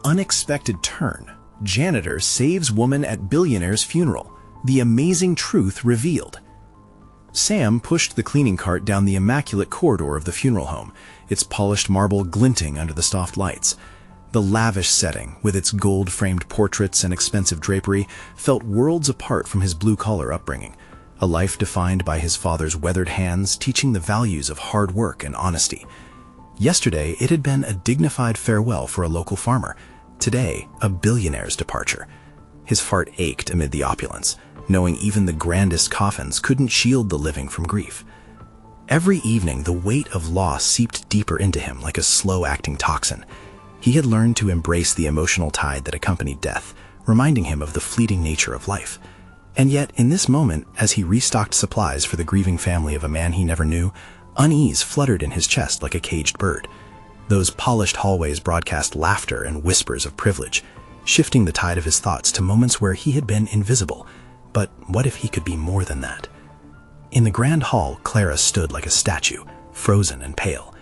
unexpected turn. Janitor saves woman at Billionaire's funeral. The amazing truth revealed. Sam pushed the cleaning cart down the immaculate corridor of the funeral home, its polished marble glinting under the soft lights. The lavish setting, with its gold-framed portraits and expensive drapery, felt worlds apart from his blue-collar upbringing, a life defined by his father's weathered hands teaching the values of hard work and honesty. Yesterday, it had been a dignified farewell for a local farmer. Today, a billionaire's departure. His heart ached amid the opulence, knowing even the grandest coffins couldn't shield the living from grief. Every evening, the weight of loss seeped deeper into him like a slow-acting toxin. He had learned to embrace the emotional tide that accompanied death, reminding him of the fleeting nature of life. And yet, in this moment, as he restocked supplies for the grieving family of a man he never knew, unease fluttered in his chest like a caged bird. Those polished hallways broadcast laughter and whispers of privilege, shifting the tide of his thoughts to moments where he had been invisible. But what if he could be more than that? In the grand hall, Clara stood like a statue, frozen and pale.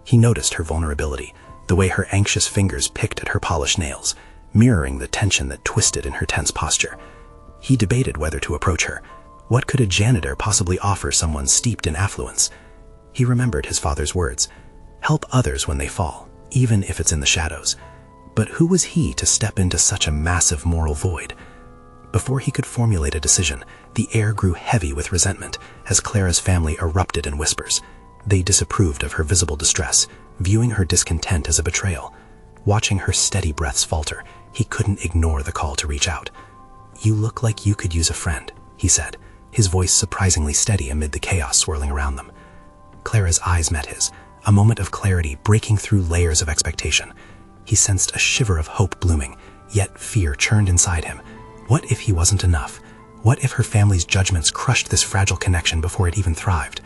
He noticed her vulnerability, the way her anxious fingers picked at her polished nails, mirroring the tension that twisted in her tense posture. He debated whether to approach her. What could a janitor possibly offer someone steeped in affluence? He remembered his father's words, "Help others when they fall, even if it's in the shadows." But who was he to step into such a massive moral void? Before he could formulate a decision, the air grew heavy with resentment as Clara's family erupted in whispers. They disapproved of her visible distress, viewing her discontent as a betrayal. Watching her steady breaths falter, he couldn't ignore the call to reach out. "You look like you could use a friend," he said, his voice surprisingly steady amid the chaos swirling around them. Clara's eyes met his, a moment of clarity breaking through layers of expectation. He sensed a shiver of hope blooming, yet fear churned inside him. What if he wasn't enough? What if her family's judgments crushed this fragile connection before it even thrived?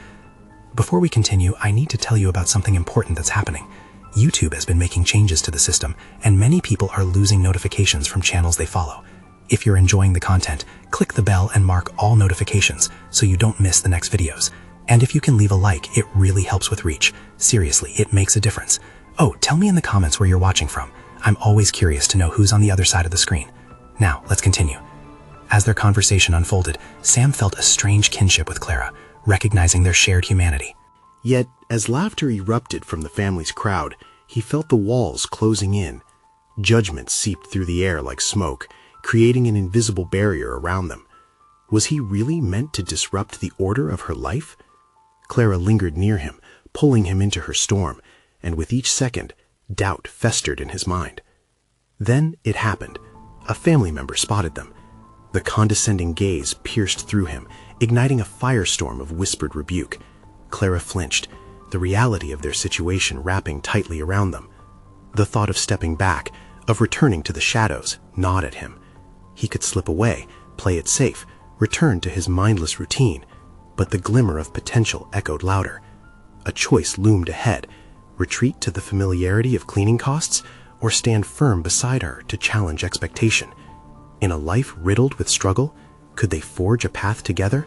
Before we continue, I need to tell you about something important that's happening. YouTube has been making changes to the system, and many people are losing notifications from channels they follow. If you're enjoying the content, click the bell and mark all notifications so you don't miss the next videos. And if you can leave a like, it really helps with reach. Seriously, it makes a difference. Oh, tell me in the comments where you're watching from. I'm always curious to know who's on the other side of the screen. Now, let's continue. As their conversation unfolded, Sam felt a strange kinship with Clara, recognizing their shared humanity. Yet, as laughter erupted from the family's crowd, he felt the walls closing in. Judgment seeped through the air like smoke, creating an invisible barrier around them. Was he really meant to disrupt the order of her life? Clara lingered near him, pulling him into her storm, and with each second, doubt festered in his mind. Then it happened. A family member spotted them. The condescending gaze pierced through him, igniting a firestorm of whispered rebuke. Clara flinched, the reality of their situation wrapping tightly around them. The thought of stepping back, of returning to the shadows, gnawed at him. He could slip away, play it safe, return to his mindless routine, but the glimmer of potential echoed louder. A choice loomed ahead: retreat to the familiarity of cleaning costs, or stand firm beside her to challenge expectation. In a life riddled with struggle, could they forge a path together?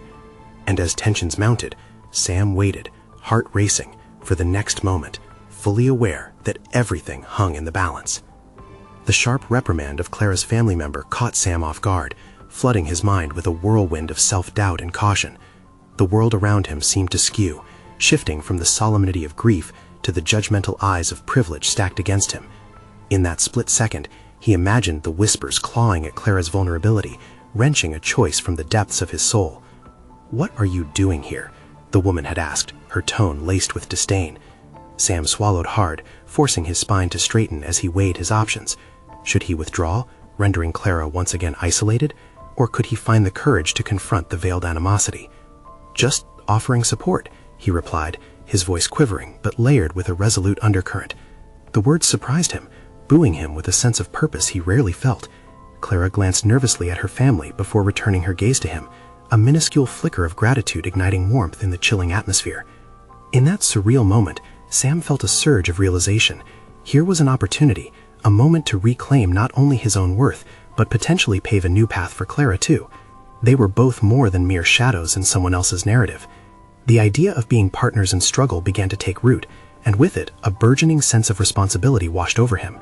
And as tensions mounted, Sam waited, heart racing, for the next moment, fully aware that everything hung in the balance. The sharp reprimand of Clara's family member caught Sam off guard, flooding his mind with a whirlwind of self-doubt and caution. The world around him seemed to skew, shifting from the solemnity of grief to the judgmental eyes of privilege stacked against him. In that split second, he imagined the whispers clawing at Clara's vulnerability, wrenching a choice from the depths of his soul. "What are you doing here?" the woman had asked, her tone laced with disdain. Sam swallowed hard, forcing his spine to straighten as he weighed his options. Should he withdraw, rendering Clara once again isolated, or could he find the courage to confront the veiled animosity? "Just offering support," he replied, his voice quivering but layered with a resolute undercurrent. The words surprised him, buoying him with a sense of purpose he rarely felt. Clara glanced nervously at her family before returning her gaze to him, a minuscule flicker of gratitude igniting warmth in the chilling atmosphere. In that surreal moment, Sam felt a surge of realization. Here was an opportunity, a moment to reclaim not only his own worth, but potentially pave a new path for Clara too. They were both more than mere shadows in someone else's narrative. The idea of being partners in struggle began to take root, and with it, a burgeoning sense of responsibility washed over him.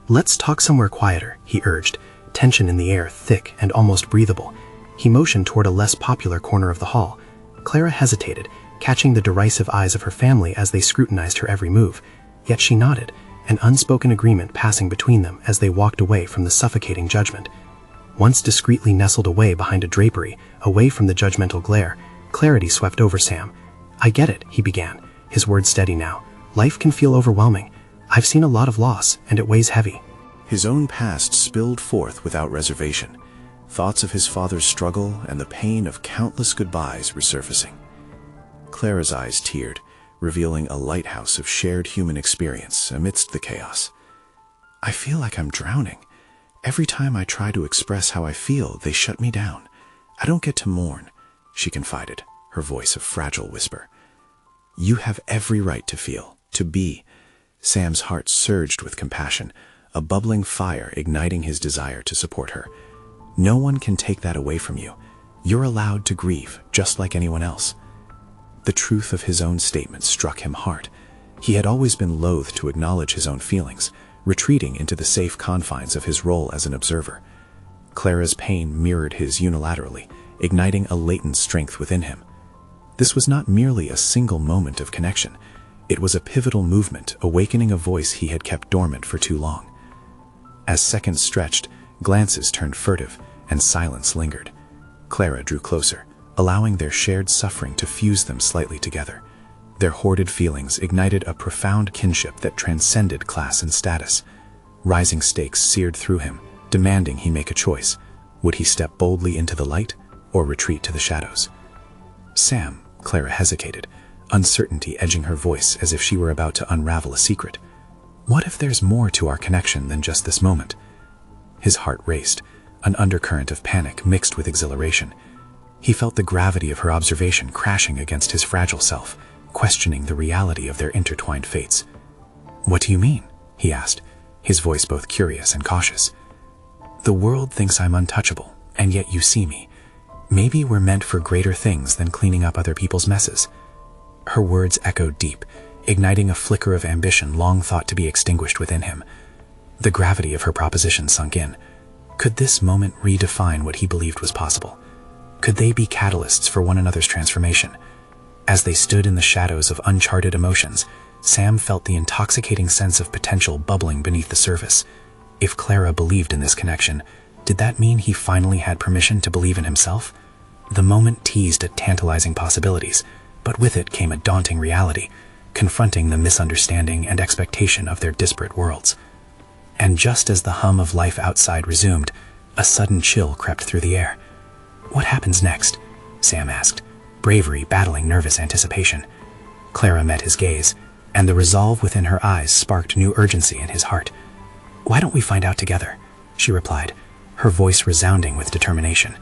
"Let's talk somewhere quieter," he urged, tension in the air thick and almost breathable. He motioned toward a less popular corner of the hall. Clara hesitated, catching the derisive eyes of her family as they scrutinized her every move. Yet she nodded, an unspoken agreement passing between them as they walked away from the suffocating judgment. Once discreetly nestled away behind a drapery, away from the judgmental glare, clarity swept over Sam. "I get it," he began, his words steady now. "Life can feel overwhelming. I've seen a lot of loss, and it weighs heavy." His own past spilled forth without reservation. Thoughts of his father's struggle and the pain of countless goodbyes resurfacing. Clara's eyes teared, revealing a lighthouse of shared human experience amidst the chaos. "I feel like I'm drowning. Every time I try to express how I feel, they shut me down. I don't get to mourn," she confided, her voice a fragile whisper. "You have every right to feel, to be." Sam's heart surged with compassion, a bubbling fire igniting his desire to support her. "No one can take that away from you. You're allowed to grieve, just like anyone else." The truth of his own statement struck him hard. He had always been loath to acknowledge his own feelings, retreating into the safe confines of his role as an observer. Clara's pain mirrored his unilaterally, igniting a latent strength within him. This was not merely a single moment of connection. It was a pivotal movement, awakening a voice he had kept dormant for too long. As seconds stretched, glances turned furtive, and silence lingered. Clara drew closer, allowing their shared suffering to fuse them slightly together. Their hoarded feelings ignited a profound kinship that transcended class and status. Rising stakes seared through him, demanding he make a choice. Would he step boldly into the light, or retreat to the shadows? "Sam," Clara hesitated, uncertainty edging her voice as if she were about to unravel a secret. "What if there's more to our connection than just this moment?" His heart raced, an undercurrent of panic mixed with exhilaration. He felt the gravity of her observation crashing against his fragile self, questioning the reality of their intertwined fates. "What do you mean?" he asked, his voice both curious and cautious. "The world thinks I'm untouchable, and yet you see me. Maybe we're meant for greater things than cleaning up other people's messes." Her words echoed deep, igniting a flicker of ambition long thought to be extinguished within him. The gravity of her proposition sunk in. Could this moment redefine what he believed was possible? Could they be catalysts for one another's transformation? As they stood in the shadows of uncharted emotions, Sam felt the intoxicating sense of potential bubbling beneath the surface. If Clara believed in this connection, did that mean he finally had permission to believe in himself? The moment teased at tantalizing possibilities, but with it came a daunting reality, confronting the misunderstanding and expectation of their disparate worlds. And just as the hum of life outside resumed, a sudden chill crept through the air. "What happens next?" Sam asked, bravery battling nervous anticipation. Clara met his gaze, and the resolve within her eyes sparked new urgency in his heart. "Why don't we find out together?" she replied, her voice resounding with determination.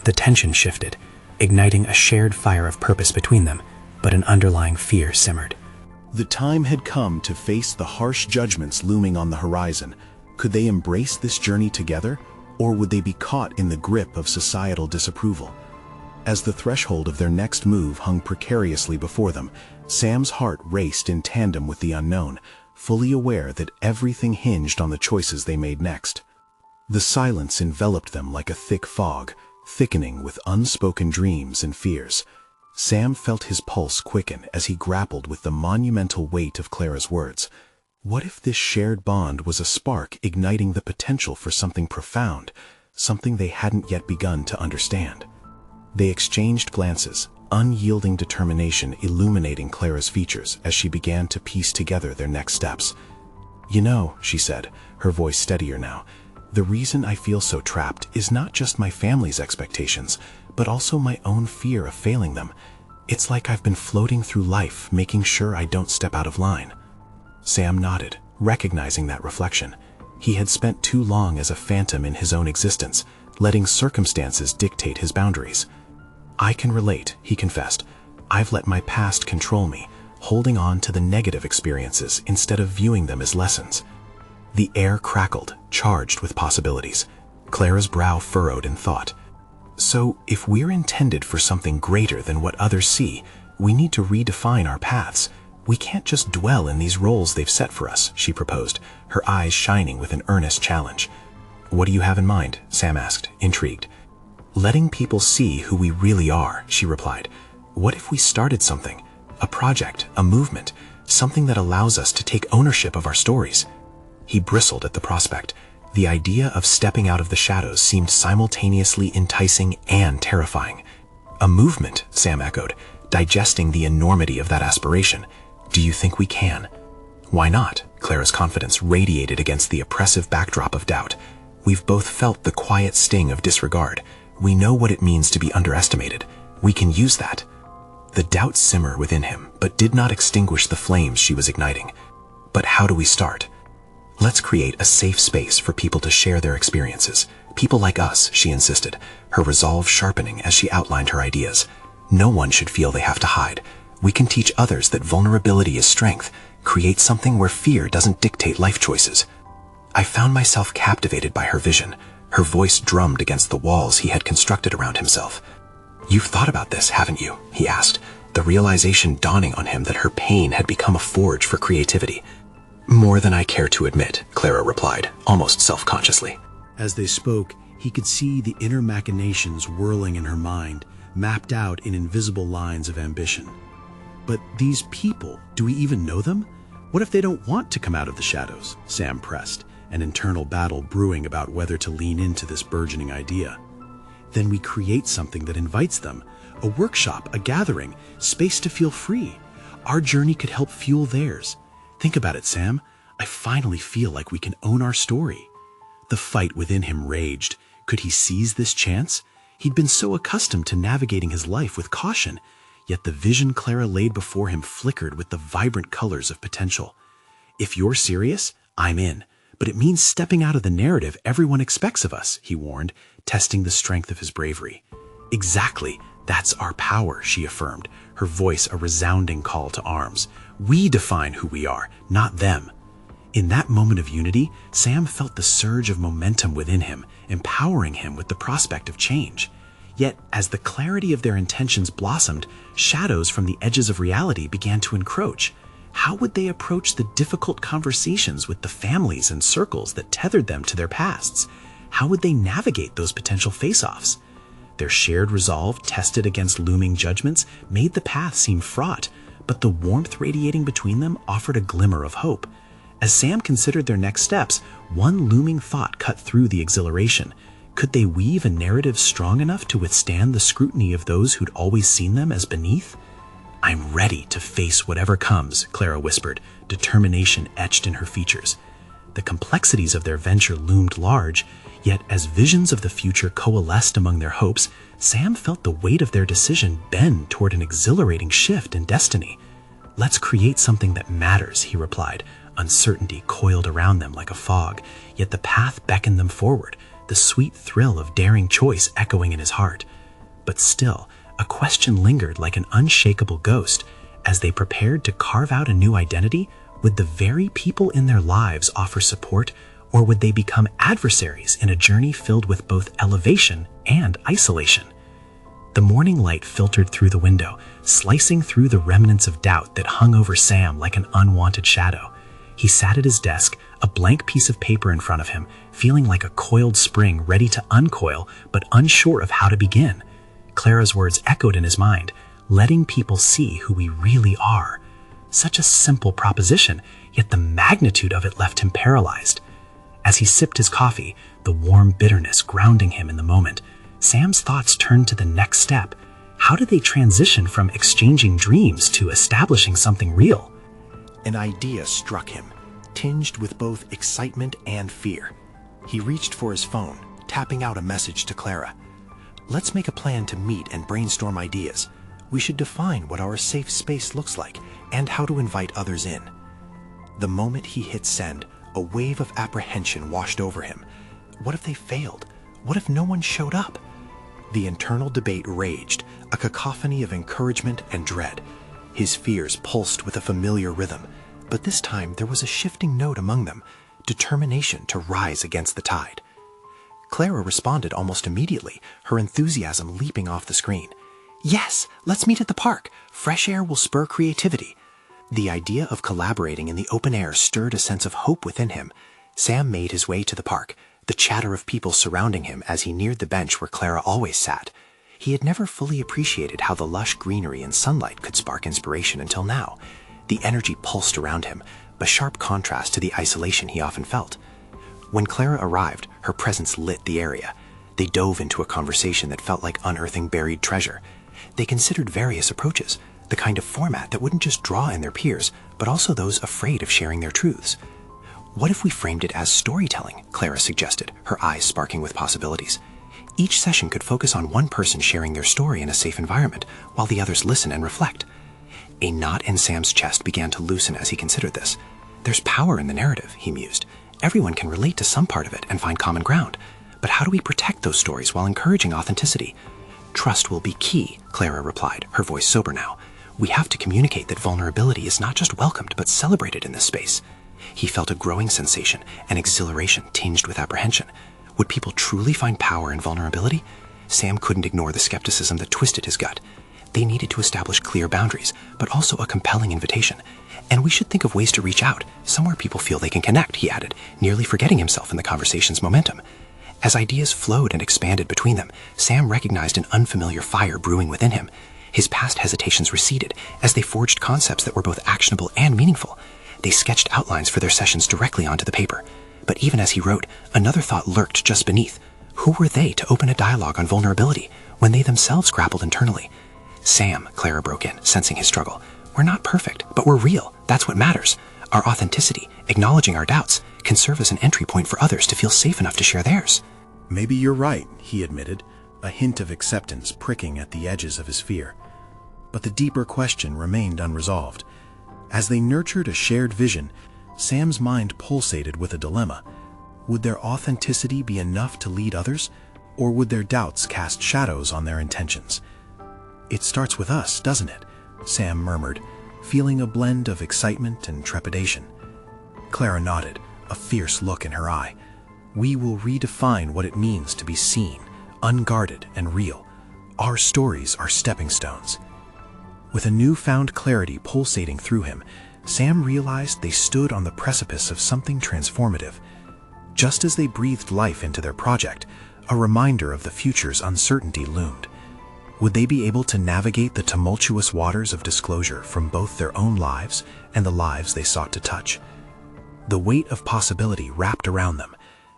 The tension shifted, igniting a shared fire of purpose between them, but an underlying fear simmered. The time had come to face the harsh judgments looming on the horizon. Could they embrace this journey together, or would they be caught in the grip of societal disapproval? As the threshold of their next move hung precariously before them, Sam's heart raced in tandem with the unknown, fully aware that everything hinged on the choices they made next. The silence enveloped them like a thick fog, thickening with unspoken dreams and fears. Sam felt his pulse quicken as he grappled with the monumental weight of Clara's words. What if this shared bond was a spark igniting the potential for something profound, something they hadn't yet begun to understand? They exchanged glances, unyielding determination illuminating Clara's features as she began to piece together their next steps. "You know," she said, her voice steadier now, "the reason I feel so trapped is not just my family's expectations, but also my own fear of failing them. It's like I've been floating through life, making sure I don't step out of line." Sam nodded, recognizing that reflection. He had spent too long as a phantom in his own existence, letting circumstances dictate his boundaries. "I can relate," he confessed. "I've let my past control me, holding on to the negative experiences instead of viewing them as lessons." The air crackled, charged with possibilities. Clara's brow furrowed in thought. "So, if we're intended for something greater than what others see, we need to redefine our paths, We can't just dwell in these roles they've set for us, she proposed, her eyes shining with an earnest challenge. What do you have in mind? Sam asked, intrigued. Letting people see who we really are, she replied. What if we started something? A project, a movement, something that allows us to take ownership of our stories. He bristled at the prospect. The idea of stepping out of the shadows seemed simultaneously enticing and terrifying. A movement, Sam echoed, digesting the enormity of that aspiration. Do you think we can? Why not? Clara's confidence radiated against the oppressive backdrop of doubt. We've both felt the quiet sting of disregard. We know what it means to be underestimated. We can use that. The doubt simmered within him, but did not extinguish the flames she was igniting. But how do we start? Let's create a safe space for people to share their experiences. People like us, she insisted, her resolve sharpening as she outlined her ideas. No one should feel they have to hide. We can teach others that vulnerability is strength, create something where fear doesn't dictate life choices. I found myself captivated by her vision. Her voice drummed against the walls he had constructed around himself. You've thought about this, haven't you? He asked, the realization dawning on him that her pain had become a forge for creativity. More than I care to admit, Clara replied, almost self-consciously. As they spoke, he could see the inner machinations whirling in her mind, mapped out in invisible lines of ambition. But these people, do we even know them? What if they don't want to come out of the shadows? Sam pressed, an internal battle brewing about whether to lean into this burgeoning idea. Then we create something that invites them, a workshop, a gathering, space to feel free. Our journey could help fuel theirs. Think about it, Sam. I finally feel like we can own our story. The fight within him raged. Could he seize this chance? He'd been so accustomed to navigating his life with caution, yet the vision Clara laid before him flickered with the vibrant colors of potential. If you're serious, I'm in. But it means stepping out of the narrative everyone expects of us, he warned, testing the strength of his bravery. Exactly. That's our power, she affirmed, her voice a resounding call to arms. We define who we are, not them. In that moment of unity, Sam felt the surge of momentum within him, empowering him with the prospect of change. Yet, as the clarity of their intentions blossomed, shadows from the edges of reality began to encroach. How would they approach the difficult conversations with the families and circles that tethered them to their pasts? How would they navigate those potential face-offs? Their shared resolve, tested against looming judgments, made the path seem fraught, but the warmth radiating between them offered a glimmer of hope. As Sam considered their next steps, one looming thought cut through the exhilaration. Could they weave a narrative strong enough to withstand the scrutiny of those who'd always seen them as beneath? I'm ready to face whatever comes, Clara whispered, determination etched in her features. The complexities of their venture loomed large, yet as visions of the future coalesced among their hopes, Sam felt the weight of their decision bend toward an exhilarating shift in destiny. Let's create something that matters, he replied. Uncertainty coiled around them like a fog, yet the path beckoned them forward, the sweet thrill of daring choice echoing in his heart. But still, a question lingered like an unshakable ghost. As they prepared to carve out a new identity, would the very people in their lives offer support, or would they become adversaries in a journey filled with both elevation and isolation? The morning light filtered through the window, slicing through the remnants of doubt that hung over Sam like an unwanted shadow. He sat at his desk, a blank piece of paper in front of him, feeling like a coiled spring ready to uncoil, but unsure of how to begin. Clara's words echoed in his mind, letting people see who we really are. Such a simple proposition, yet the magnitude of it left him paralyzed. As he sipped his coffee, the warm bitterness grounding him in the moment, Sam's thoughts turned to the next step. How did they transition from exchanging dreams to establishing something real? An idea struck him, tinged with both excitement and fear. He reached for his phone, tapping out a message to Clara. Let's make a plan to meet and brainstorm ideas. We should define what our safe space looks like and how to invite others in. The moment he hit send, a wave of apprehension washed over him. What if they failed? What if no one showed up? The internal debate raged, a cacophony of encouragement and dread. His fears pulsed with a familiar rhythm, but this time there was a shifting note among them, determination to rise against the tide. Clara responded almost immediately, her enthusiasm leaping off the screen. Yes, let's meet at the park. Fresh air will spur creativity. The idea of collaborating in the open air stirred a sense of hope within him. Sam made his way to the park, the chatter of people surrounding him as he neared the bench where Clara always sat. He had never fully appreciated how the lush greenery and sunlight could spark inspiration until now. The energy pulsed around him, a sharp contrast to the isolation he often felt. When Clara arrived, her presence lit the area. They dove into a conversation that felt like unearthing buried treasure. They considered various approaches, the kind of format that wouldn't just draw in their peers, but also those afraid of sharing their truths. What if we framed it as storytelling? Clara suggested, her eyes sparking with possibilities. Each session could focus on one person sharing their story in a safe environment, while the others listen and reflect. A knot in Sam's chest began to loosen as he considered this. There's power in the narrative, he mused. Everyone can relate to some part of it and find common ground. But how do we protect those stories while encouraging authenticity? Trust will be key, Clara replied, her voice sober now. We have to communicate that vulnerability is not just welcomed but celebrated in this space. He felt a growing sensation, an exhilaration tinged with apprehension. Would people truly find power in vulnerability? Sam couldn't ignore the skepticism that twisted his gut. They needed to establish clear boundaries, but also a compelling invitation. And we should think of ways to reach out, somewhere people feel they can connect, he added, nearly forgetting himself in the conversation's momentum. As ideas flowed and expanded between them, Sam recognized an unfamiliar fire brewing within him. His past hesitations receded as they forged concepts that were both actionable and meaningful. They sketched outlines for their sessions directly onto the paper. But even as he wrote, another thought lurked just beneath. Who were they to open a dialogue on vulnerability when they themselves grappled internally? Sam, Clara broke in, sensing his struggle. We're not perfect, but we're real. That's what matters. Our authenticity, acknowledging our doubts, can serve as an entry point for others to feel safe enough to share theirs. Maybe you're right, he admitted, a hint of acceptance pricking at the edges of his fear. But the deeper question remained unresolved. As they nurtured a shared vision, Sam's mind pulsated with a dilemma. Would their authenticity be enough to lead others, or would their doubts cast shadows on their intentions? It starts with us, doesn't it? Sam murmured, feeling a blend of excitement and trepidation. Clara nodded, a fierce look in her eye. We will redefine what it means to be seen, unguarded, and real. Our stories are stepping stones. With a newfound clarity pulsating through him, Sam realized they stood on the precipice of something transformative. Just as they breathed life into their project, a reminder of the future's uncertainty loomed. Would they be able to navigate the tumultuous waters of disclosure from both their own lives and the lives they sought to touch? The weight of possibility wrapped around them,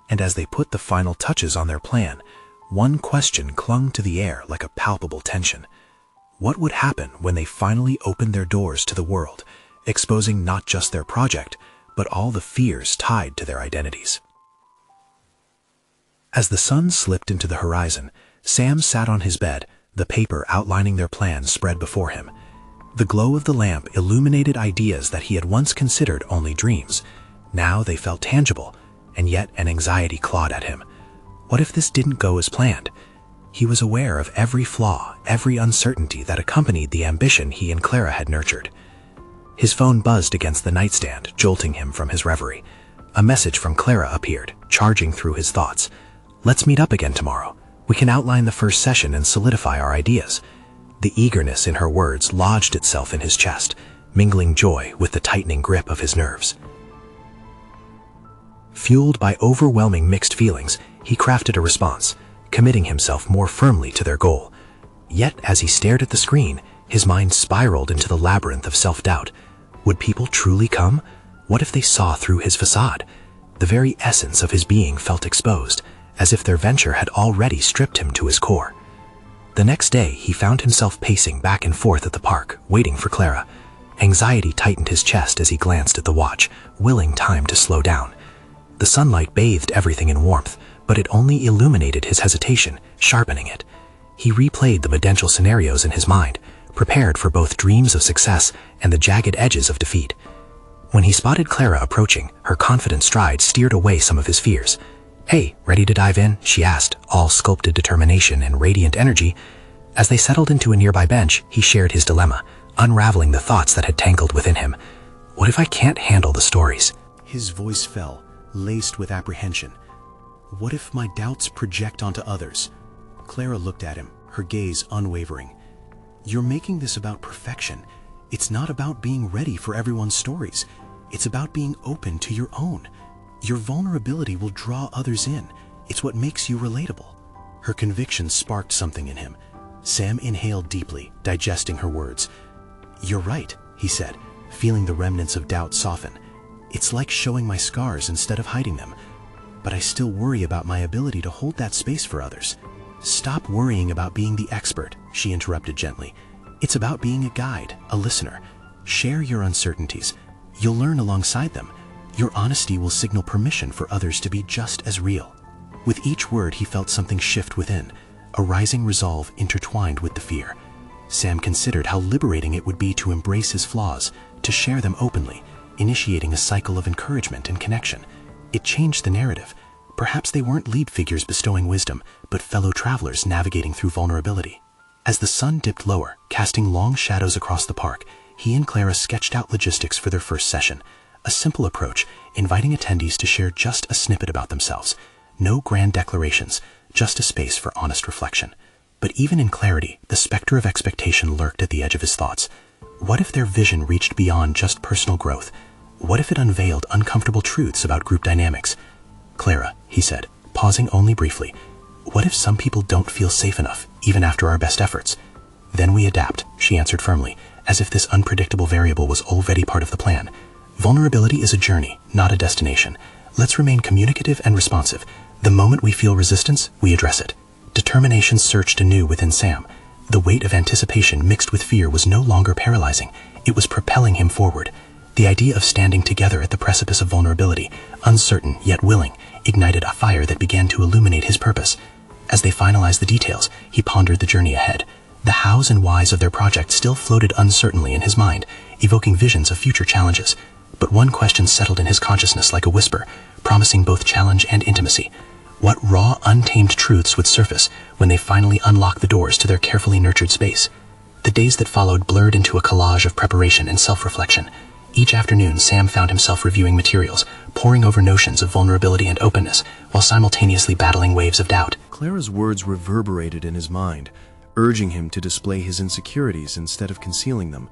and as they put the final touches on their plan, one question clung to the air like a palpable tension. What would happen when they finally opened their doors to the world, exposing not just their project, but all the fears tied to their identities? As the sun slipped into the horizon, Sam sat on his bed, the paper outlining their plans spread before him. The glow of the lamp illuminated ideas that he had once considered only dreams. Now they felt tangible, and yet an anxiety clawed at him. What if this didn't go as planned? He was aware of every flaw, every uncertainty that accompanied the ambition he and Clara had nurtured. His phone buzzed against the nightstand, jolting him from his reverie. A message from Clara appeared, charging through his thoughts. Let's meet up again tomorrow. We can outline the first session and solidify our ideas. The eagerness in her words lodged itself in his chest, mingling joy with the tightening grip of his nerves. Fueled by overwhelming mixed feelings, he crafted a response, committing himself more firmly to their goal. Yet, as he stared at the screen, his mind spiraled into the labyrinth of self-doubt. Would people truly come? What if they saw through his facade? The very essence of his being felt exposed, as if their venture had already stripped him to his core. The next day, he found himself pacing back and forth at the park, waiting for Clara. Anxiety tightened his chest as he glanced at the watch, willing time to slow down. The sunlight bathed everything in warmth, but it only illuminated his hesitation, sharpening it. He replayed the potential scenarios in his mind, prepared for both dreams of success and the jagged edges of defeat. When he spotted Clara approaching, her confident stride steered away some of his fears. "Hey, ready to dive in?" she asked, all sculpted determination and radiant energy. As they settled into a nearby bench, he shared his dilemma, unraveling the thoughts that had tangled within him. What if I can't handle the stories? His voice fell, laced with apprehension. What if my doubts project onto others? Clara looked at him, her gaze unwavering. You're making this about perfection. It's not about being ready for everyone's stories. It's about being open to your own. Your vulnerability will draw others in. It's what makes you relatable. Her conviction sparked something in him. Sam inhaled deeply, digesting her words. "You're right," he said, feeling the remnants of doubt soften. "It's like showing my scars instead of hiding them. But I still worry about my ability to hold that space for others." "Stop worrying about being the expert," she interrupted gently. "It's about being a guide, a listener. Share your uncertainties. You'll learn alongside them. Your honesty will signal permission for others to be just as real." With each word, he felt something shift within, a rising resolve intertwined with the fear. Sam considered how liberating it would be to embrace his flaws, to share them openly, initiating a cycle of encouragement and connection. It changed the narrative. Perhaps they weren't lead figures bestowing wisdom, but fellow travelers navigating through vulnerability. As the sun dipped lower, casting long shadows across the park, he and Clara sketched out logistics for their first session. A simple approach, inviting attendees to share just a snippet about themselves. No grand declarations, just a space for honest reflection. But even in clarity, the specter of expectation lurked at the edge of his thoughts. What if their vision reached beyond just personal growth? What if it unveiled uncomfortable truths about group dynamics? "Clara," he said, pausing only briefly, "what if some people don't feel safe enough, even after our best efforts?" "Then we adapt," she answered firmly, as if this unpredictable variable was already part of the plan. "Vulnerability is a journey, not a destination. Let's remain communicative and responsive. The moment we feel resistance, we address it." Determination surged anew within Sam. The weight of anticipation mixed with fear was no longer paralyzing. It was propelling him forward. The idea of standing together at the precipice of vulnerability, uncertain yet willing, ignited a fire that began to illuminate his purpose. As they finalized the details, he pondered the journey ahead. The hows and whys of their project still floated uncertainly in his mind, evoking visions of future challenges. But one question settled in his consciousness like a whisper, promising both challenge and intimacy. What raw, untamed truths would surface when they finally unlocked the doors to their carefully nurtured space? The days that followed blurred into a collage of preparation and self-reflection. Each afternoon, Sam found himself reviewing materials, poring over notions of vulnerability and openness, while simultaneously battling waves of doubt. Clara's words reverberated in his mind, urging him to display his insecurities instead of concealing them.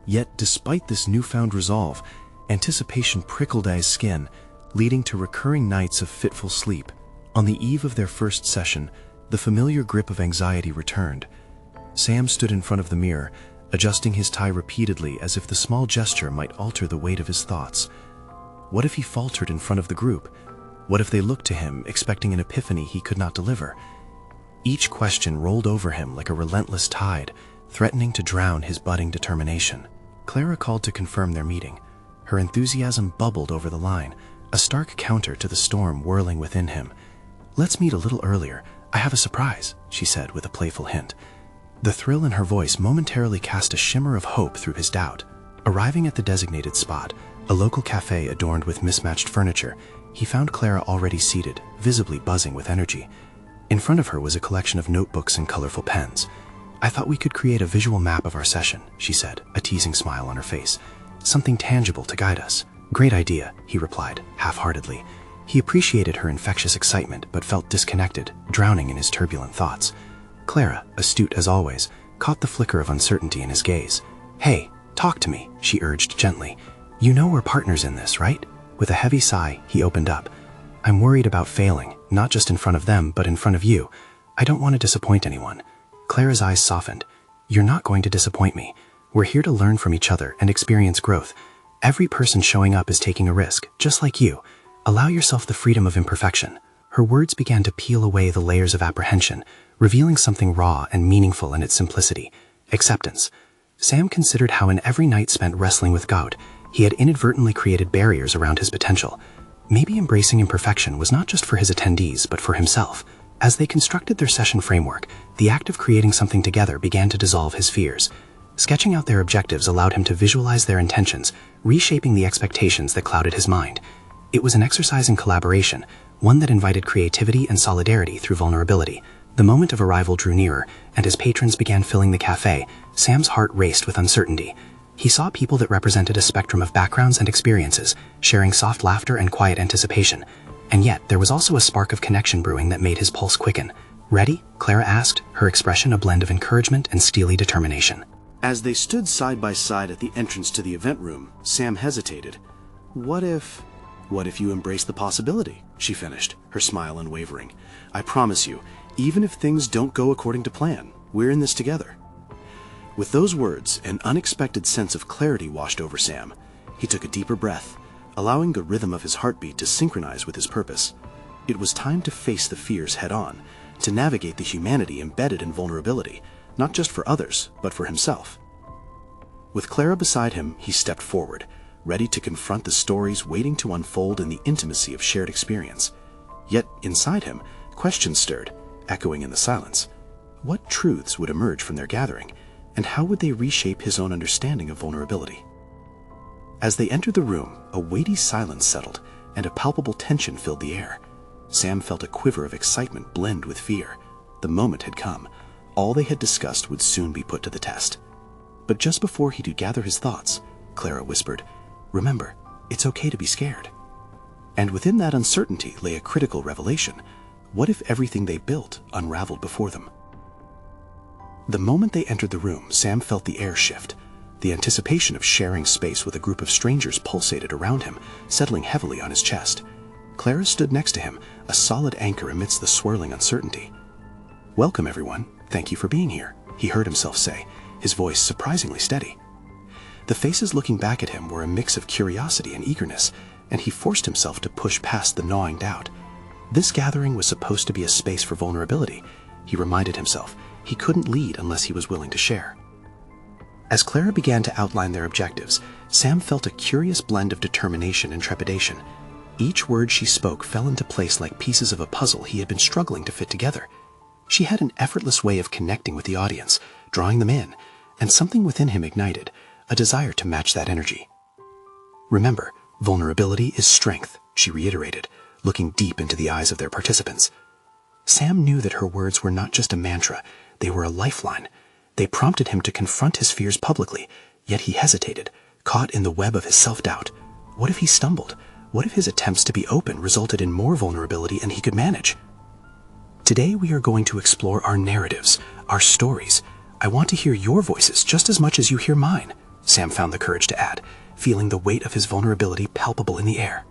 Yet, despite this newfound resolve, anticipation prickled at his skin, leading to recurring nights of fitful sleep. On the eve of their first session, the familiar grip of anxiety returned. Sam stood in front of the mirror, adjusting his tie repeatedly as if the small gesture might alter the weight of his thoughts. What if he faltered in front of the group? What if they looked to him, expecting an epiphany he could not deliver? Each question rolled over him like a relentless tide, threatening to drown his budding determination. Clara called to confirm their meeting. Her enthusiasm bubbled over the line, a stark counter to the storm whirling within him. "Let's meet a little earlier. I have a surprise," she said with a playful hint. The thrill in her voice momentarily cast a shimmer of hope through his doubt. Arriving at the designated spot, a local cafe adorned with mismatched furniture, he found Clara already seated, visibly buzzing with energy. In front of her was a collection of notebooks and colorful pens. "I thought we could create a visual map of our session," she said, a teasing smile on her face. "Something tangible to guide us." "Great idea," he replied, half-heartedly. He appreciated her infectious excitement, but felt disconnected, drowning in his turbulent thoughts. Clara, astute as always, caught the flicker of uncertainty in his gaze. "Hey, talk to me," she urged gently. "You know we're partners in this, right?" With a heavy sigh, he opened up. "I'm worried about failing, not just in front of them, but in front of you. I don't want to disappoint anyone." Clara's eyes softened. "You're not going to disappoint me. We're here to learn from each other and experience growth. Every person showing up is taking a risk, just like you. Allow yourself the freedom of imperfection." Her words began to peel away the layers of apprehension, revealing something raw and meaningful in its simplicity: acceptance. Sam considered how in every night spent wrestling with doubt, he had inadvertently created barriers around his potential. Maybe embracing imperfection was not just for his attendees, but for himself. As they constructed their session framework, the act of creating something together began to dissolve his fears. Sketching out their objectives allowed him to visualize their intentions, reshaping the expectations that clouded his mind. It was an exercise in collaboration, one that invited creativity and solidarity through vulnerability. The moment of arrival drew nearer, and as patrons began filling the cafe, Sam's heart raced with uncertainty. He saw people that represented a spectrum of backgrounds and experiences, sharing soft laughter and quiet anticipation. And yet, there was also a spark of connection brewing that made his pulse quicken. "Ready?" Clara asked, her expression a blend of encouragement and steely determination. As they stood side by side at the entrance to the event room, Sam hesitated. What if you embrace the possibility? She finished, her smile unwavering. I promise you, even if things don't go according to plan, we're in this together. With those words, an unexpected sense of clarity washed over Sam. He took a deeper breath, allowing the rhythm of his heartbeat to synchronize with his purpose. It was time to face the fears head-on, to navigate the humanity embedded in vulnerability, not just for others, but for himself. With Clara beside him, he stepped forward, ready to confront the stories waiting to unfold in the intimacy of shared experience. Yet, inside him, questions stirred, echoing in the silence. What truths would emerge from their gathering, and how would they reshape his own understanding of vulnerability? As they entered the room, a weighty silence settled, and a palpable tension filled the air. Sam felt a quiver of excitement blend with fear. The moment had come. All they had discussed would soon be put to the test. But just before he could gather his thoughts, Clara whispered, "Remember, it's okay to be scared." And within that uncertainty lay a critical revelation. What if everything they built unraveled before them? The moment they entered the room, Sam felt the air shift. The anticipation of sharing space with a group of strangers pulsated around him, settling heavily on his chest. Clara stood next to him, a solid anchor amidst the swirling uncertainty. "Welcome, everyone. Thank you for being here," he heard himself say, his voice surprisingly steady. The faces looking back at him were a mix of curiosity and eagerness, and he forced himself to push past the gnawing doubt. This gathering was supposed to be a space for vulnerability. He reminded himself he couldn't lead unless he was willing to share. As Clara began to outline their objectives, Sam felt a curious blend of determination and trepidation. Each word she spoke fell into place like pieces of a puzzle he had been struggling to fit together. She had an effortless way of connecting with the audience, drawing them in, and something within him ignited, a desire to match that energy. "Remember, vulnerability is strength," she reiterated, looking deep into the eyes of their participants. Sam knew that her words were not just a mantra, they were a lifeline. They prompted him to confront his fears publicly, yet he hesitated, caught in the web of his self-doubt. What if he stumbled? What if his attempts to be open resulted in more vulnerability than he could manage? "Today we are going to explore our narratives, our stories. I want to hear your voices just as much as you hear mine," Sam found the courage to add, feeling the weight of his vulnerability palpable in the air.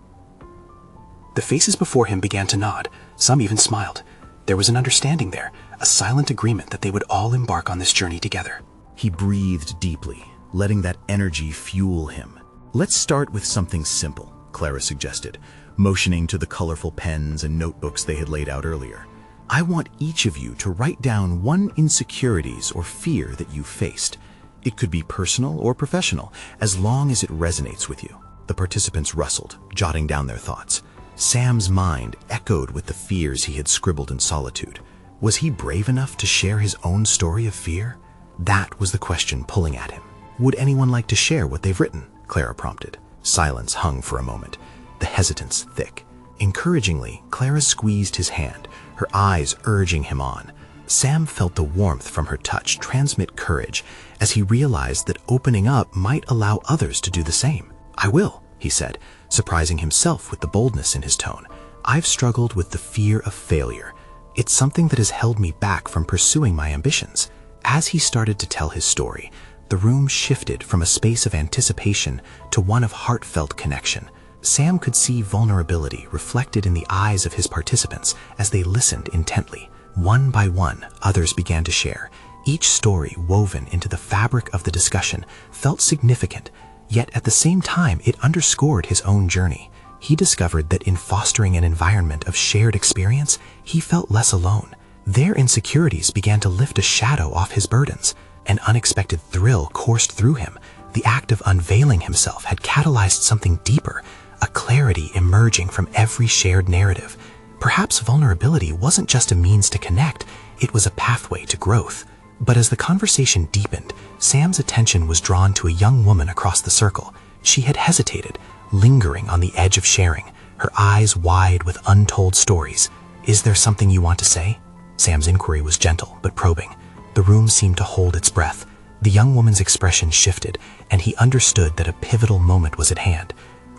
The faces before him began to nod, some even smiled. There was an understanding there, a silent agreement that they would all embark on this journey together. He breathed deeply, letting that energy fuel him. "Let's start with something simple," Clara suggested, motioning to the colorful pens and notebooks they had laid out earlier. "I want each of you to write down one insecurities or fear that you faced. It could be personal or professional, as long as it resonates with you." The participants rustled, jotting down their thoughts. Sam's mind echoed with the fears he had scribbled in solitude. Was he brave enough to share his own story of fear? That was the question pulling at him. "Would anyone like to share what they've written?" Clara prompted. Silence hung for a moment, the hesitance thick. Encouragingly, Clara squeezed his hand, her eyes urging him on. Sam felt the warmth from her touch transmit courage as he realized that opening up might allow others to do the same. "I will," he said, surprising himself with the boldness in his tone. "I've struggled with the fear of failure. It's something that has held me back from pursuing my ambitions." As he started to tell his story, the room shifted from a space of anticipation to one of heartfelt connection. Sam could see vulnerability reflected in the eyes of his participants as they listened intently. One by one, others began to share. Each story woven into the fabric of the discussion felt significant, yet at the same time it underscored his own journey. He discovered that in fostering an environment of shared experience, he felt less alone. Their insecurities began to lift a shadow off his burdens. An unexpected thrill coursed through him. The act of unveiling himself had catalyzed something deeper, a clarity emerging from every shared narrative. Perhaps vulnerability wasn't just a means to connect, it was a pathway to growth. But as the conversation deepened, Sam's attention was drawn to a young woman across the circle. She had hesitated, lingering on the edge of sharing, her eyes wide with untold stories. "Is there something you want to say?" Sam's inquiry was gentle but probing. The room seemed to hold its breath. The young woman's expression shifted, and he understood that a pivotal moment was at hand.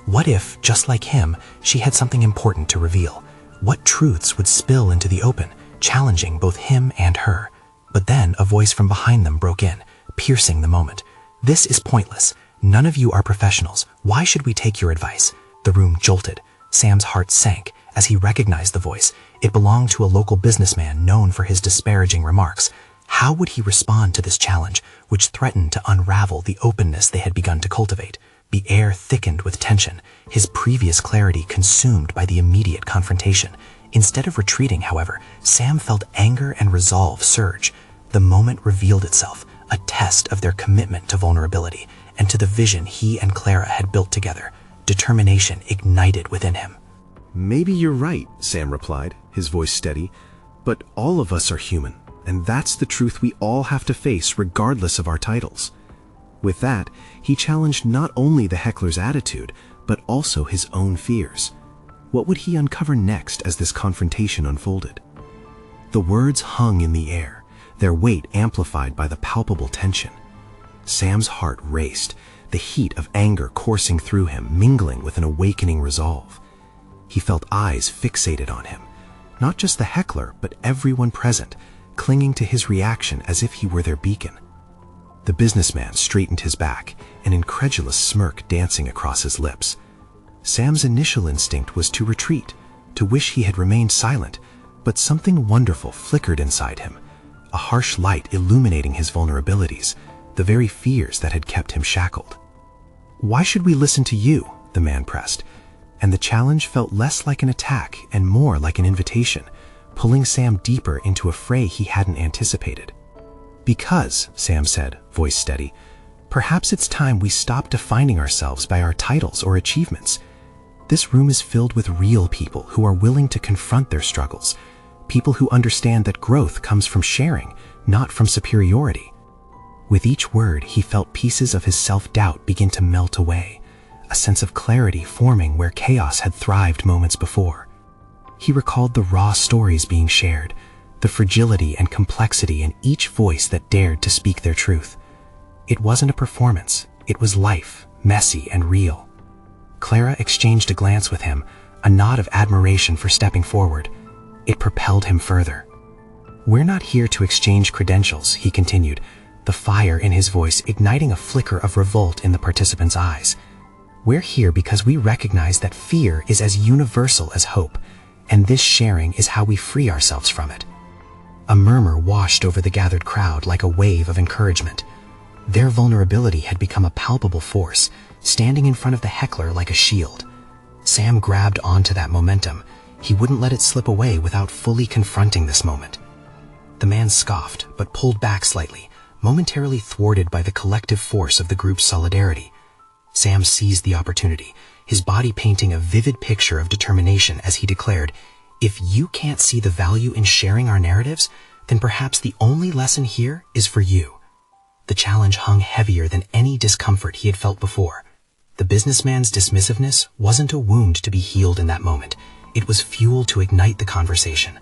What if, just like him, she had something important to reveal? What truths would spill into the open, challenging both him and her? But then a voice from behind them broke in, piercing the moment. "This is pointless. None of you are professionals. Why should we take your advice?" The room jolted. Sam's heart sank as he recognized the voice. It belonged to a local businessman known for his disparaging remarks. How would he respond to this challenge, which threatened to unravel the openness they had begun to cultivate? The air thickened with tension, his previous clarity consumed by the immediate confrontation. Instead of retreating, however, Sam felt anger and resolve surge. The moment revealed itself, a test of their commitment to vulnerability and to the vision he and Clara had built together. Determination ignited within him. "Maybe you're right," Sam replied, his voice steady, "but all of us are human, and that's the truth we all have to face regardless of our titles." With that, he challenged not only the heckler's attitude, but also his own fears. What would he uncover next as this confrontation unfolded? The words hung in the air, their weight amplified by the palpable tension. Sam's heart raced, the heat of anger coursing through him, mingling with an awakening resolve. He felt eyes fixated on him, not just the heckler, but everyone present, clinging to his reaction as if he were their beacon. The businessman straightened his back, an incredulous smirk dancing across his lips. Sam's initial instinct was to retreat, to wish he had remained silent, but something wonderful flickered inside him, a harsh light illuminating his vulnerabilities, the very fears that had kept him shackled. "Why should we listen to you?" the man pressed, and the challenge felt less like an attack and more like an invitation, pulling Sam deeper into a fray he hadn't anticipated. "Because," Sam said, voice steady, "perhaps it's time we stop defining ourselves by our titles or achievements. This room is filled with real people who are willing to confront their struggles, people who understand that growth comes from sharing, not from superiority." With each word, he felt pieces of his self-doubt begin to melt away, a sense of clarity forming where chaos had thrived moments before. He recalled the raw stories being shared, the fragility and complexity in each voice that dared to speak their truth. It wasn't a performance, it was life, messy and real. Clara exchanged a glance with him, a nod of admiration for stepping forward. It propelled him further. "We're not here to exchange credentials," he continued, the fire in his voice igniting a flicker of revolt in the participants' eyes. "We're here because we recognize that fear is as universal as hope, and this sharing is how we free ourselves from it." A murmur washed over the gathered crowd like a wave of encouragement. Their vulnerability had become a palpable force, standing in front of the heckler like a shield. Sam grabbed onto that momentum. He wouldn't let it slip away without fully confronting this moment. The man scoffed, but pulled back slightly, momentarily thwarted by the collective force of the group's solidarity. Sam seized the opportunity, his body painting a vivid picture of determination as he declared, "If you can't see the value in sharing our narratives, then perhaps the only lesson here is for you." The challenge hung heavier than any discomfort he had felt before. The businessman's dismissiveness wasn't a wound to be healed in that moment. It was fuel to ignite the conversation.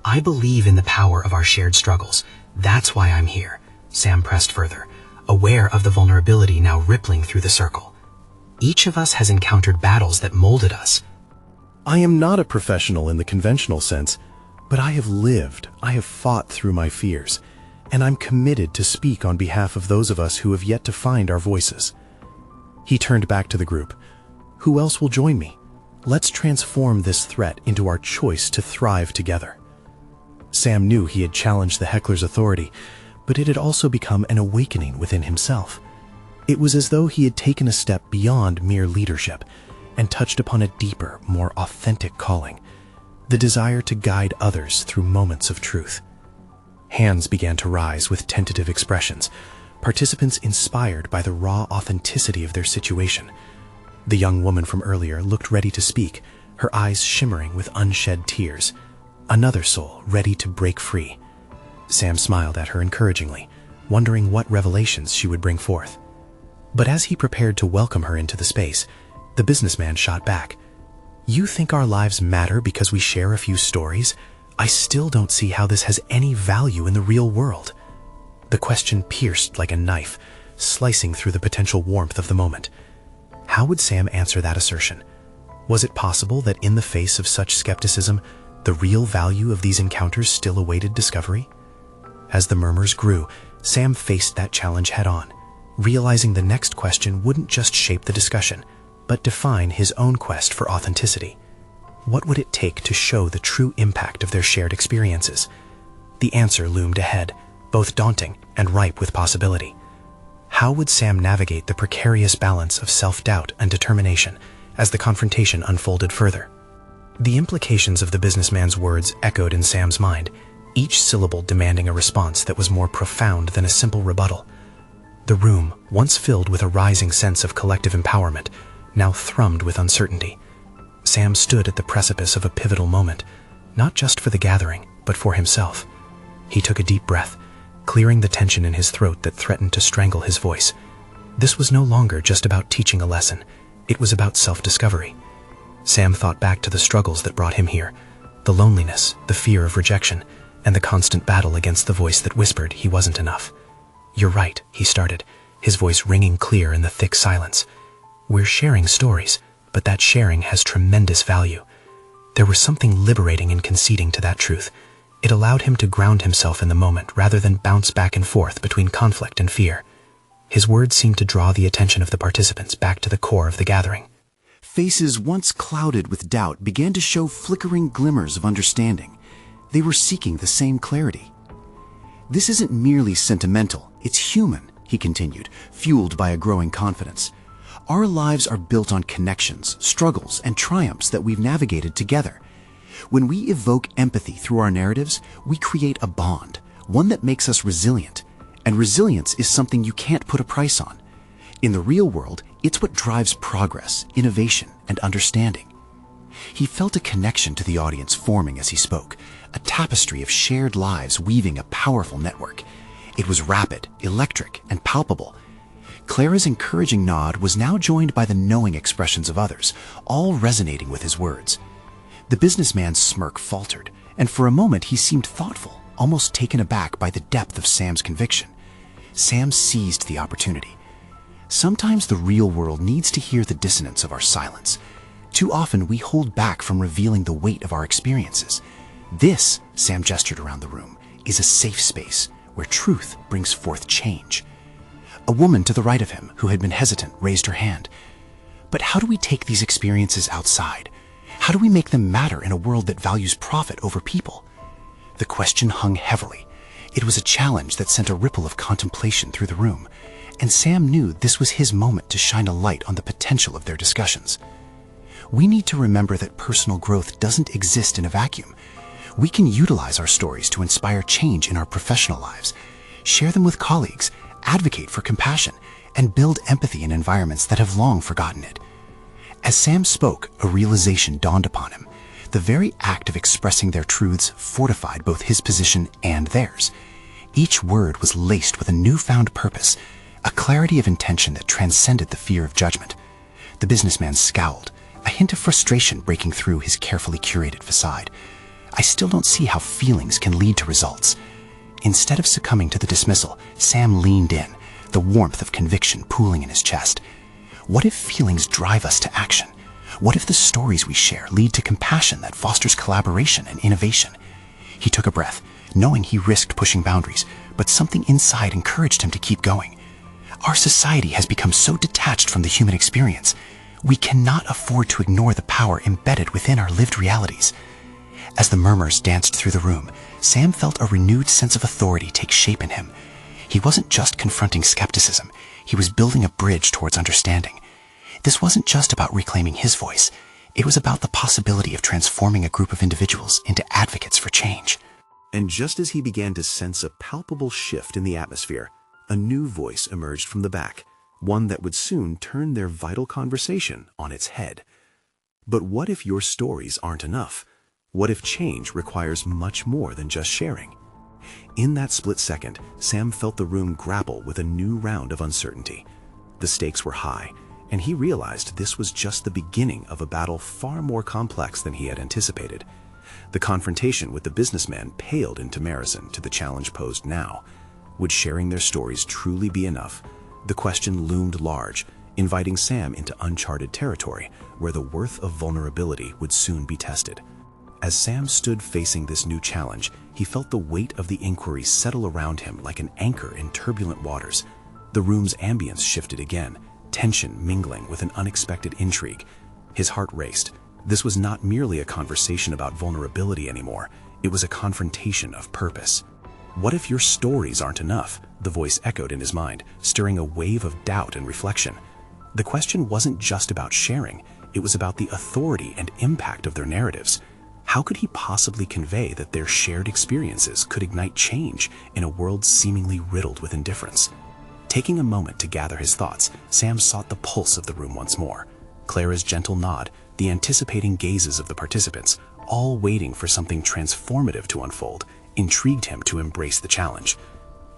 "I believe in the power of our shared struggles. That's why I'm here," Sam pressed further, aware of the vulnerability now rippling through the circle. "Each of us has encountered battles that molded us." "I am not a professional in the conventional sense, but I have lived, I have fought through my fears, and I'm committed to speak on behalf of those of us who have yet to find our voices." He turned back to the group. "Who else will join me? Let's transform this threat into our choice to thrive together." Sam knew he had challenged the heckler's authority, but it had also become an awakening within himself. It was as though he had taken a step beyond mere leadership and touched upon a deeper, more authentic calling, the desire to guide others through moments of truth. Hands began to rise with tentative expressions, participants inspired by the raw authenticity of their situation. The young woman from earlier looked ready to speak, her eyes shimmering with unshed tears. Another soul ready to break free. Sam smiled at her encouragingly, wondering what revelations she would bring forth. But as he prepared to welcome her into the space, the businessman shot back. "You think our lives matter because we share a few stories? I still don't see how this has any value in the real world." The question pierced like a knife, slicing through the potential warmth of the moment. How would Sam answer that assertion? Was it possible that in the face of such skepticism, the real value of these encounters still awaited discovery? As the murmurs grew, Sam faced that challenge head-on, realizing the next question wouldn't just shape the discussion, but define his own quest for authenticity. What would it take to show the true impact of their shared experiences? The answer loomed ahead, both daunting and ripe with possibility. How would Sam navigate the precarious balance of self-doubt and determination as the confrontation unfolded further? The implications of the businessman's words echoed in Sam's mind, each syllable demanding a response that was more profound than a simple rebuttal. The room, once filled with a rising sense of collective empowerment, now thrummed with uncertainty. Sam stood at the precipice of a pivotal moment, not just for the gathering, but for himself. He took a deep breath, clearing the tension in his throat that threatened to strangle his voice. This was no longer just about teaching a lesson. It was about self-discovery. Sam thought back to the struggles that brought him here, the loneliness, the fear of rejection, and the constant battle against the voice that whispered he wasn't enough. "You're right," he started, his voice ringing clear in the thick silence. "We're sharing stories, but that sharing has tremendous value." There was something liberating in conceding to that truth. It allowed him to ground himself in the moment rather than bounce back and forth between conflict and fear. His words seemed to draw the attention of the participants back to the core of the gathering. Faces once clouded with doubt began to show flickering glimmers of understanding. They were seeking the same clarity. "This isn't merely sentimental, it's human," he continued, fueled by a growing confidence. "Our lives are built on connections, struggles, and triumphs that we've navigated together. When we evoke empathy through our narratives, we create a bond, one that makes us resilient. And resilience is something you can't put a price on. In the real world, it's what drives progress, innovation, and understanding." He felt a connection to the audience forming as he spoke, a tapestry of shared lives weaving a powerful network. It was rapid, electric, and palpable. Clara's encouraging nod was now joined by the knowing expressions of others, all resonating with his words. The businessman's smirk faltered, and for a moment he seemed thoughtful, almost taken aback by the depth of Sam's conviction. Sam seized the opportunity. Sometimes the real world needs to hear the dissonance of our silence. Too often we hold back from revealing the weight of our experiences. This, Sam gestured around the room, is a safe space where truth brings forth change. A woman to the right of him, who had been hesitant, raised her hand. "But how do we take these experiences outside? How do we make them matter in a world that values profit over people?" The question hung heavily. It was a challenge that sent a ripple of contemplation through the room, and Sam knew this was his moment to shine a light on the potential of their discussions. We need to remember that personal growth doesn't exist in a vacuum. We can utilize our stories to inspire change in our professional lives, share them with colleagues, advocate for compassion, and build empathy in environments that have long forgotten it. As Sam spoke, a realization dawned upon him. The very act of expressing their truths fortified both his position and theirs. Each word was laced with a newfound purpose, a clarity of intention that transcended the fear of judgment. The businessman scowled, a hint of frustration breaking through his carefully curated facade. "I still don't see how feelings can lead to results." Instead of succumbing to the dismissal, Sam leaned in, the warmth of conviction pooling in his chest. What if feelings drive us to action? What if the stories we share lead to compassion that fosters collaboration and innovation? He took a breath, knowing he risked pushing boundaries, but something inside encouraged him to keep going. Our society has become so detached from the human experience. We cannot afford to ignore the power embedded within our lived realities. As the murmurs danced through the room, Sam felt a renewed sense of authority take shape in him. He wasn't just confronting skepticism, he was building a bridge towards understanding. This wasn't just about reclaiming his voice, it was about the possibility of transforming a group of individuals into advocates for change. And just as he began to sense a palpable shift in the atmosphere, a new voice emerged from the back, one that would soon turn their vital conversation on its head. But what if your stories aren't enough? What if change requires much more than just sharing? In that split second, Sam felt the room grapple with a new round of uncertainty. The stakes were high, and he realized this was just the beginning of a battle far more complex than he had anticipated. The confrontation with the businessman paled in comparison to the challenge posed now. Would sharing their stories truly be enough? The question loomed large, inviting Sam into uncharted territory where the worth of vulnerability would soon be tested. As Sam stood facing this new challenge, he felt the weight of the inquiry settle around him like an anchor in turbulent waters. The room's ambience shifted again, tension mingling with an unexpected intrigue. His heart raced. This was not merely a conversation about vulnerability anymore. It was a confrontation of purpose. "What if your stories aren't enough?" the voice echoed in his mind, stirring a wave of doubt and reflection. The question wasn't just about sharing. It was about the authority and impact of their narratives. How could he possibly convey that their shared experiences could ignite change in a world seemingly riddled with indifference? Taking a moment to gather his thoughts, Sam sought the pulse of the room once more. Clara's gentle nod, the anticipating gazes of the participants, all waiting for something transformative to unfold, intrigued him to embrace the challenge.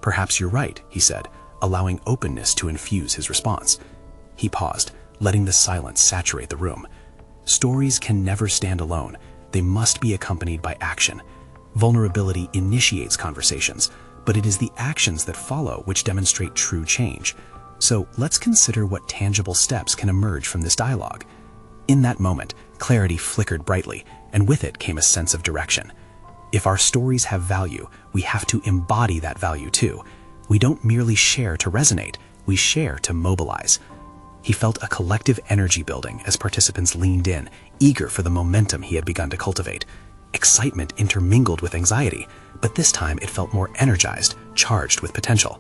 "Perhaps you're right," he said, allowing openness to infuse his response. He paused, letting the silence saturate the room. Stories can never stand alone. They must be accompanied by action. Vulnerability initiates conversations, but it is the actions that follow which demonstrate true change. So let's consider what tangible steps can emerge from this dialogue. In that moment, clarity flickered brightly, and with it came a sense of direction. If our stories have value, we have to embody that value too. We don't merely share to resonate, we share to mobilize. He felt a collective energy building as participants leaned in, eager for the momentum he had begun to cultivate. Excitement intermingled with anxiety, but this time it felt more energized, charged with potential.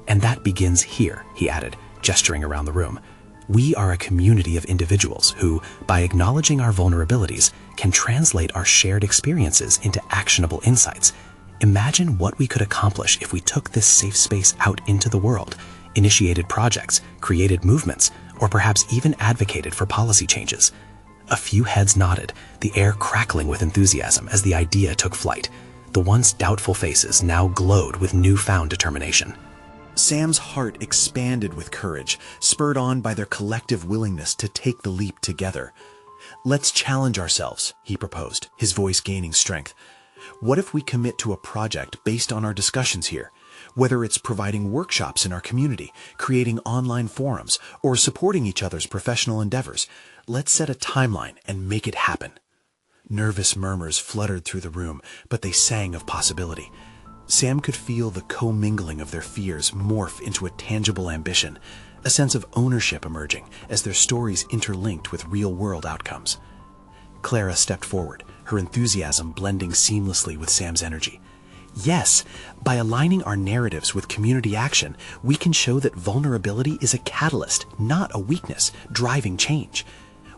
"And that begins here," he added, gesturing around the room. "We are a community of individuals who, by acknowledging our vulnerabilities, can translate our shared experiences into actionable insights. Imagine what we could accomplish if we took this safe space out into the world, initiated projects, created movements, or perhaps even advocated for policy changes." A few heads nodded, the air crackling with enthusiasm as the idea took flight. The once doubtful faces now glowed with newfound determination. Sam's heart expanded with courage, spurred on by their collective willingness to take the leap together. "Let's challenge ourselves," he proposed, his voice gaining strength. "What if we commit to a project based on our discussions here? Whether it's providing workshops in our community, creating online forums, or supporting each other's professional endeavors, let's set a timeline and make it happen." Nervous murmurs fluttered through the room, but they sang of possibility. Sam could feel the commingling of their fears morph into a tangible ambition, a sense of ownership emerging as their stories interlinked with real-world outcomes. Clara stepped forward, her enthusiasm blending seamlessly with Sam's energy. "Yes, by aligning our narratives with community action, we can show that vulnerability is a catalyst, not a weakness, driving change.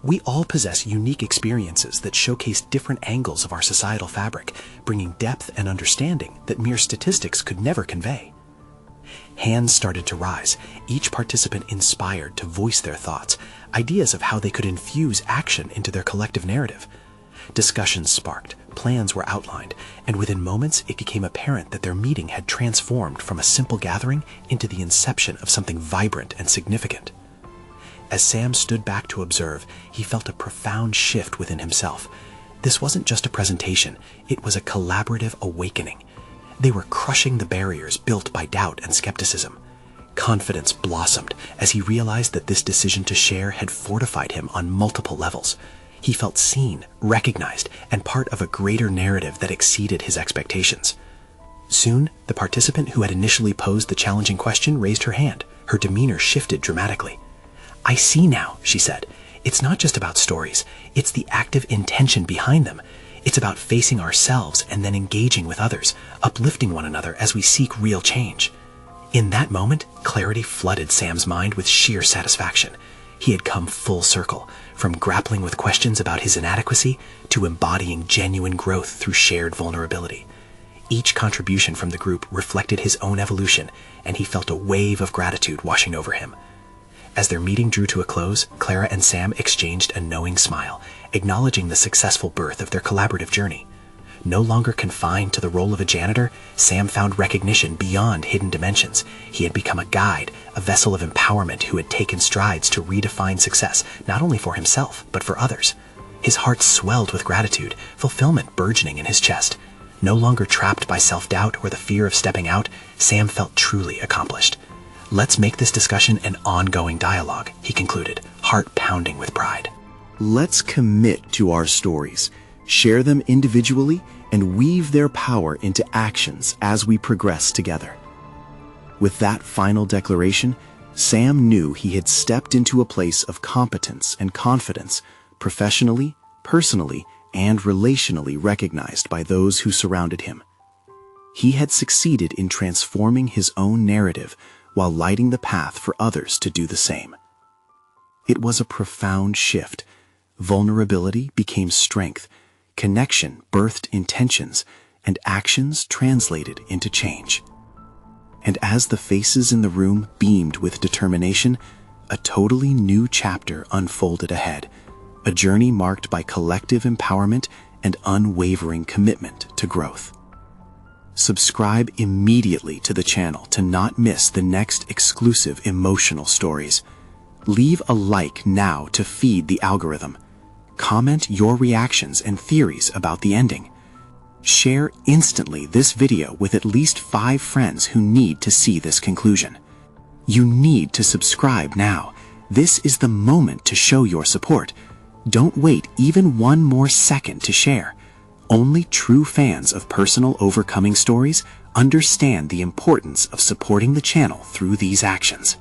We all possess unique experiences that showcase different angles of our societal fabric, bringing depth and understanding that mere statistics could never convey." Hands started to rise, each participant inspired to voice their thoughts, ideas of how they could infuse action into their collective narrative. Discussions sparked, plans were outlined, and within moments it became apparent that their meeting had transformed from a simple gathering into the inception of something vibrant and significant. As Sam stood back to observe, he felt a profound shift within himself. This wasn't just a presentation, it was a collaborative awakening. They were crushing the barriers built by doubt and skepticism. Confidence blossomed as he realized that this decision to share had fortified him on multiple levels. He felt seen, recognized, and part of a greater narrative that exceeded his expectations. Soon, the participant who had initially posed the challenging question raised her hand. Her demeanor shifted dramatically. "I see now," she said. "It's not just about stories. It's the active intention behind them. It's about facing ourselves and then engaging with others, uplifting one another as we seek real change." In that moment, clarity flooded Sam's mind with sheer satisfaction. He had come full circle, from grappling with questions about his inadequacy to embodying genuine growth through shared vulnerability. Each contribution from the group reflected his own evolution, and he felt a wave of gratitude washing over him. As their meeting drew to a close, Clara and Sam exchanged a knowing smile, acknowledging the successful birth of their collaborative journey. No longer confined to the role of a janitor, Sam found recognition beyond hidden dimensions. He had become a guide, a vessel of empowerment who had taken strides to redefine success, not only for himself, but for others. His heart swelled with gratitude, fulfillment burgeoning in his chest. No longer trapped by self-doubt or the fear of stepping out, Sam felt truly accomplished. "Let's make this discussion an ongoing dialogue," he concluded, heart pounding with pride. Let's commit to our stories. Share them individually and weave their power into actions as we progress together. With that final declaration, Sam knew he had stepped into a place of competence and confidence, professionally, personally, and relationally recognized by those who surrounded him. He had succeeded in transforming his own narrative while lighting the path for others to do the same. It was a profound shift. Vulnerability became strength, connection birthed intentions, and actions translated into change. And as the faces in the room beamed with determination, a totally new chapter unfolded ahead, a journey marked by collective empowerment and unwavering commitment to growth. Subscribe immediately to the channel to not miss the next exclusive emotional stories. Leave a like now to feed the algorithm. Comment your reactions and theories about the ending. Share instantly this video with at least 5 friends who need to see this conclusion. You need to subscribe now. This is the moment to show your support. Don't wait even one more second to share. Only true fans of personal overcoming stories understand the importance of supporting the channel through these actions.